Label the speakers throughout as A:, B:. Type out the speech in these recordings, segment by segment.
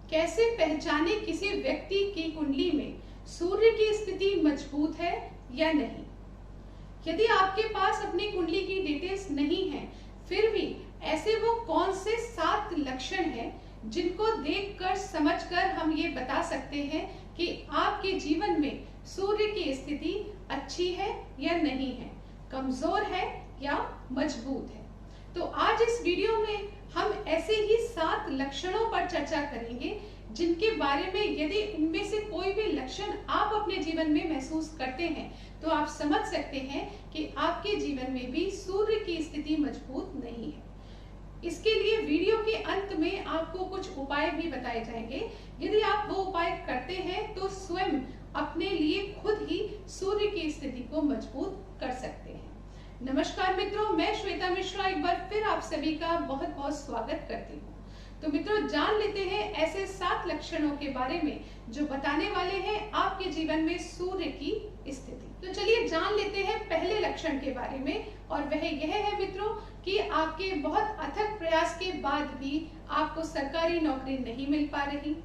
A: कैसे पहचाने किसी व्यक्ति की कुंडली में सूर्य की स्थिति मजबूत है या नहीं। यदि आपके पास अपनी कुंडली की डिटेल्स नहीं है, फिर भी ऐसे वो कौन से 7 लक्षण हैं जिनको देखकर समझकर हम ये बता सकते हैं कि आपके जीवन में सूर्य की स्थिति अच्छी है या नहीं है, कमजोर है या मजबूत है। तो आज इस वीडियो में हम ऐसे ही 7 लक्षणों पर चर्चा करेंगे जिनके बारे में यदि इनमें से कोई भी लक्षण आप अपने जीवन में महसूस करते हैं तो आप समझ सकते हैं कि आपके जीवन में भी सूर्य की स्थिति मजबूत नहीं है। इसके लिए वीडियो के अंत में आपको कुछ उपाय भी बताए जाएंगे। यदि आप वो उपाय करते हैं तो स्वयं अपने लिए खुद ही सूर्य की स्थिति को मजबूत कर सकते हैं। नमस्कार मित्रों, मैं श्वेता मिश्रा एक बार फिर आप सभी का बहुत बहुत स्वागत करती हूँ। तो मित्रों, जान लेते हैं ऐसे 7 लक्षणों के बारे में जो बताने वाले हैं आपके जीवन में सूर्य की स्थिति। तो चलिए जान लेते हैं पहले लक्षण के बारे में, और वह यह है मित्रों कि आपके बहुत अथक प्रयास के बाद भी आपको सरकारी नौकरी नहीं मिल पा रही।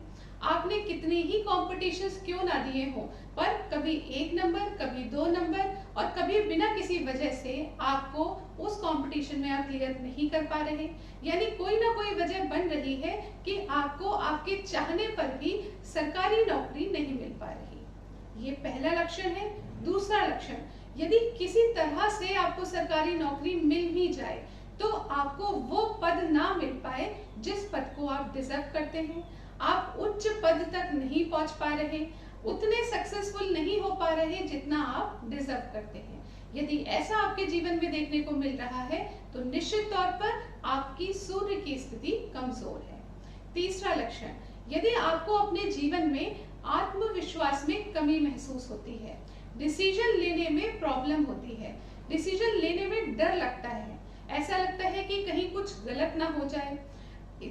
A: आपने कितने ही कॉम्पिटिशन्स क्यों ना दिए हो, पर कभी 1 नंबर, कभी 2 नंबर और कभी बिना किसी वजह से आपको उस कंपटीशन में आप क्लियर नहीं कर पा रहे। यानी कोई ना कोई वजह बन रही है कि आपको आपके चाहने पर भी सरकारी नौकरी नहीं मिल पा रही। ये पहला लक्षण है। दूसरा लक्षण, यदि किसी तरह से आपको सरकारी नौकरी मिल भी जाए तो आपको वो पद ना मिल पाए जिस पद को आप डिजर्व करते हैं। आप उच्च पद तक नहीं पहुंच पा रहे, उतने सक्सेसफुल नहीं हो पा रहे जितना आप डिजर्व करते हैं। यदि ऐसा आपके जीवन में देखने को मिल रहा है तो निश्चित तौर पर आपकी सूर्य की स्थिति कमजोर है। तीसरा लक्षण, यदि आपको अपने जीवन में आत्मविश्वास में कमी महसूस होती है, डिसीजन लेने में प्रॉब्लम होती है, डिसीजन लेने में डर लगता है, ऐसा लगता है कि कहीं कुछ गलत ना हो जाए,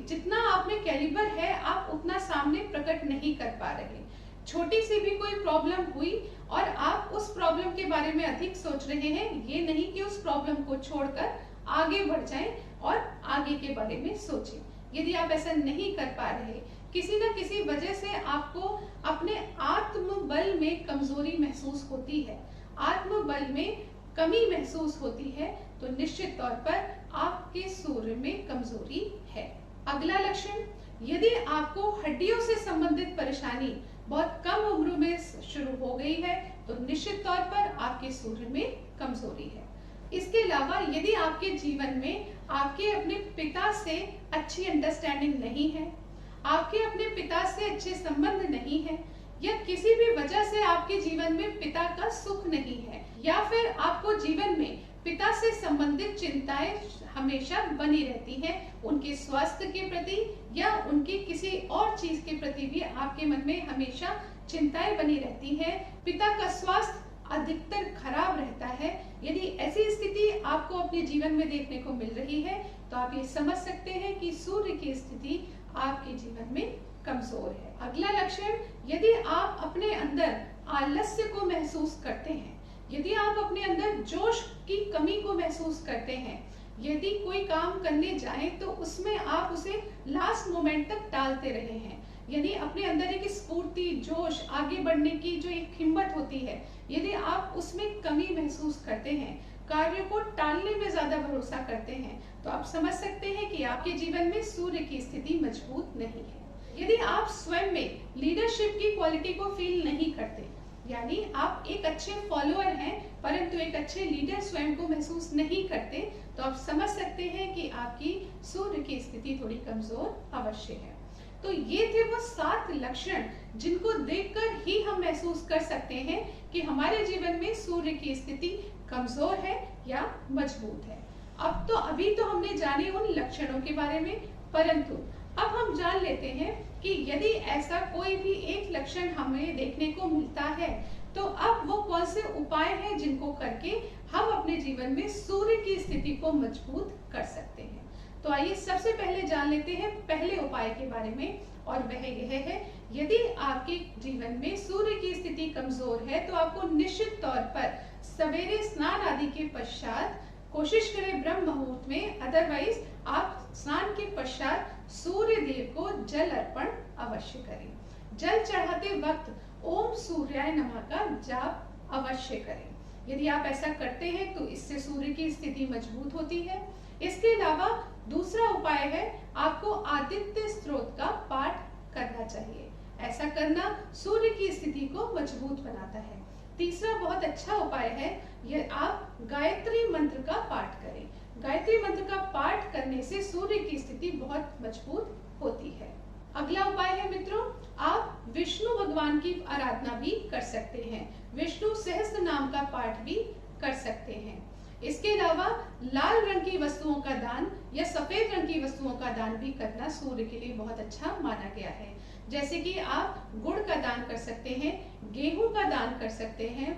A: जितना आप में कैलिबर है आप उतना सामने प्रकट नहीं कर पा रहे। छोटी सी भी कोई प्रॉब्लम हुई और आप उस प्रॉब्लम के बारे में अधिक सोच रहे हैं, ये नहीं कि उस प्रॉब्लम को छोड़कर आगे बढ़ जाएं और आगे के बारे में सोचें। यदि आप ऐसा नहीं कर पा रहे, किसी न किसी वजह से आपको अपने आत्मबल में कमजोरी महसूस होती है, आत्मबल में कमी महसूस होती है, तो निश्चित तौर पर आपके सूर्य में कमजोरी है। अगला लक्षण, यदि आपको हड्डियों से संबंधित परेशानी बहुत कम उम्र में शुरू हो गई है तो निश्चित तौर पर आपके सूर्य में कमजोरी है। इसके अलावा यदि आपके जीवन में आपके अपने पिता से अच्छी अंडरस्टैंडिंग नहीं है, आपके अपने पिता से अच्छे संबंध नहीं है, या किसी भी वजह से आपके जीवन में पिता का सुख नहीं है, या फिर आपको जीवन में पिता से संबंधित चिंताएं हमेशा बनी रहती हैं, उनके स्वास्थ्य के प्रति या उनकी किसी और चीज के प्रति भी आपके मन में हमेशा चिंताएं बनी रहती हैं, पिता का स्वास्थ्य अधिकतर खराब रहता है। यदि ऐसी स्थिति आपको अपने जीवन में देखने को मिल रही है तो आप ये समझ सकते हैं कि सूर्य की स्थिति आपके जीवन में कमजोर है। अगला लक्षण, यदि आप अपने अंदर आलस्य को महसूस करते हैं, यदि आप अपने अंदर जोश की कमी को महसूस करते हैं, यदि कोई काम करने जाएं तो उसमें आप उसे लास्ट मोमेंट तक टालते रहे हैं, यानी अपने अंदर एक स्फूर्ति, जोश, आगे बढ़ने की जो एक हिम्मत होती है, यदि आप उसमें कमी महसूस करते हैं, कार्य को टालने में ज्यादा भरोसा करते हैं, तो आप समझ सकते हैं कि आपके जीवन में सूर्य की स्थिति मजबूत नहीं है। यदि आप स्वयं में लीडरशिप की क्वालिटी को फील नहीं करते, यानी आप एक अच्छे फॉलोअर हैं परंतु एक अच्छे लीडर स्वयं को महसूस नहीं करते, तो आप समझ सकते हैं कि आपकी सूर्य की स्थिति थोड़ी कमजोर अवश्य है। तो ये थे वो 7 लक्षण जिनको देखकर ही हम महसूस कर सकते हैं कि हमारे जीवन में सूर्य की स्थिति कमजोर है या मजबूत है। अभी तो हमने जाने उन लक्षणों के बारे में, परंतु अब हम जान लेते हैं कि यदि ऐसा कोई भी एक लक्षण हमें देखने को मिलता है तो अब वो कौन से उपाय हैं जिनको करके हम अपने जीवन में सूर्य की स्थिति को मजबूत कर सकते हैं। तो आइए सबसे पहले जान लेते हैं पहले उपाय के बारे में, और वह यह है, यदि आपके जीवन में सूर्य की स्थिति कमजोर है तो आपको निश्चित तौर पर सवेरे स्नान आदि के पश्चात कोशिश करें ब्रह्म मुहूर्त में, अदरवाइज आप स्नान के पश्चात सूर्य देव को जल अर्पण अवश्य करें। जल चढ़ाते वक्त ओम सूर्याय नमः का जाप अवश्य करें। यदि आप ऐसा करते हैं तो इससे सूर्य की स्थिति मजबूत होती है। इसके अलावा दूसरा उपाय है, आपको आदित्य स्तोत्र का पाठ करना चाहिए। ऐसा करना सूर्य की स्थिति को मजबूत बनाता है। तीसरा बहुत अच्छा उपाय है, यह आप गायत्री मंत्र का पाठ करें। गायत्री मंत्र का पाठ करने से सूर्य की स्थिति बहुत मजबूत होती है। अगला उपाय है मित्रों, आप विष्णु भगवान की आराधना भी कर सकते हैं। विष्णु सहस्त्र नाम का पाठ भी कर सकते हैं। इसके अलावा लाल रंग की वस्तुओं का दान या सफेद रंग की वस्तुओं का दान भी करना सूर्य के लिए बहुत अच्छा माना गया है। जैसे कि आप गुड़ का दान कर सकते हैं, गेहूं का दान कर सकते हैं,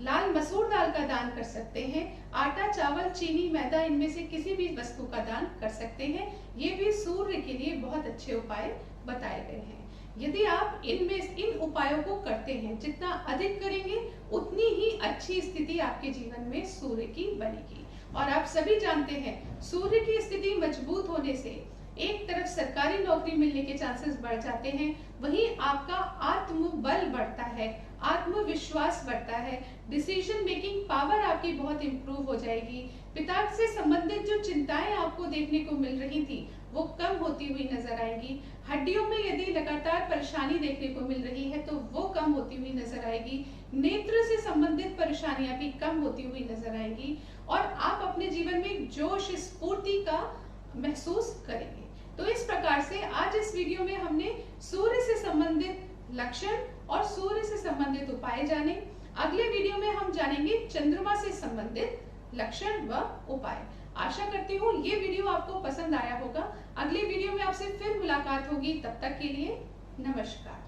A: लाल मसूर दाल का दान कर सकते हैं, आटा, चावल, चीनी, मैदा, इनमें से किसी भी वस्तु का दान कर सकते हैं। ये भी सूर्य के लिए बहुत अच्छे उपाय बताए गए हैं। यदि आप इन उपायों को करते हैं, जितना अधिक करेंगे उतनी ही अच्छी स्थिति आपके जीवन में सूर्य की बनेगी। और आप सभी जानते हैं, सूर्य की स्थिति मजबूत होने से एक तरफ सरकारी नौकरी मिलने के चांसेस बढ़ जाते हैं, वहीं आपका आत्मबल बढ़ता है, आत्मविश्वास बढ़ता है, डिसीजन मेकिंग पावर आपकी बहुत इंप्रूव हो जाएगी। पिता से संबंधित जो चिंताएं आपको देखने को मिल रही थी वो कम होती हुई नजर आएगी। हड्डियों में यदि लगातार परेशानी देखने को मिल रही है तो वो कम होती हुई नजर आएगी। नेत्र से संबंधित परेशानियां भी कम होती हुई नजर आएंगी और आप अपने जीवन में जोश, स्फूर्ति का महसूस करेंगे। तो इस प्रकार से आज इस वीडियो में हमने सूर्य से संबंधित लक्षण और सूर्य से संबंधित उपाय जाने। अगले वीडियो में हम जानेंगे चंद्रमा से संबंधित लक्षण व उपाय। आशा करती हूँ ये वीडियो आपको पसंद आया होगा। अगले वीडियो में आपसे फिर मुलाकात होगी, तब तक के लिए नमस्कार।